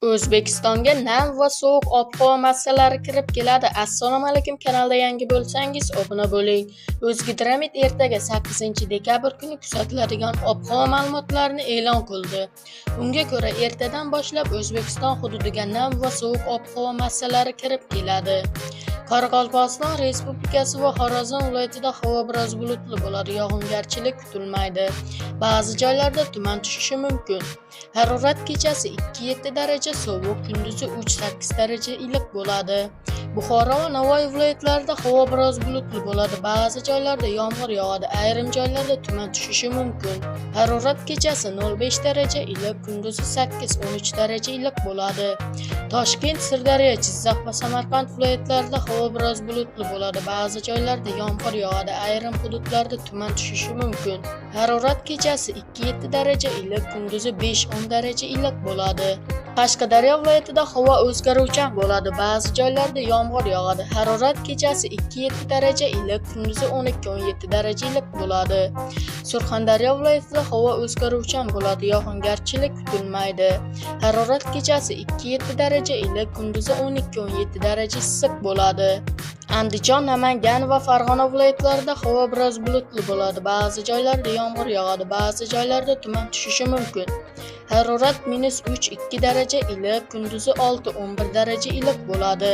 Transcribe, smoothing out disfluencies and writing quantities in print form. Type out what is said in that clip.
O'zbekistonga nam va sovuq ob-havo massalari kirib keladi. Assalomu alaykum, kanalda yangi bo'lsangiz obuna bo'ling. O'zgidromet ertaga 8-dekabr kuni kuzatiladigan ob-havo ma'lumotlarini e'lon qildi. Unga ko'ra, ertadan boshlab O'zbekiston hududiga nam va sovuq ob-havo massalari kirib keladi. Qoraqalpog'iston Respublikasi va Xorazm viloyatida havo biroz bulutli bo'ladi, yog'ingarchilik kutilmaydi. Ba'zi joylarda tuman tushishi mumkin. Harorat kechasi 2-7 daraja sovuq, kunduzi 3-8 daraja iliq bo'ladi. Buxoro va Navoiy viloyatlarida havo biroz bulutli bo'ladi. Ba'zi joylarda yomg'ir yog'adi, ayrim joylarda tuman tushishi mumkin. Harorat kechasi 0,5 daraja iliq, kunduzi 8-13 daraja iliq bo'ladi. Toshkent, Sirdaryo, Jizzax va Samarqand viloyatlarida havo biroz bulutli bo'ladi. Ba'zi joylarda yomg'ir yog'adi, ayrim hududlarda tuman tushishi mumkin. Harorat kechasi 2-7 daraja iliq, kunduzi 5-10 daraja iliq bo'ladi. Qashqadaryo viloyatida havo o'zgaruvchan bo'ladi. Ba'zi joylarda yomg'ir yog'adi. Harorat kechasi 2-7 daraja iliq, kunduzi 12-17 daraja iliq bo'ladi. Surxondaryo viloyatida havo o'zgaruvchan bo'ladi, yog'ingarchilik kutilmaydi. Harorat kechasi 2-7 daraja iliq, kunduzi 12-17 daraja issiq bo'ladi. Andijon, Namangan va Farg'ona viloyatlarida havo biroz bulutli bo'ladi. Ba'zi joylarda yomg'ir yog'adi, ba'zi joylarda tuman tushishi mumkin. Harorat -3-2 daraja iliq, kunduzi 6-11 daraja iliq bo'ladi.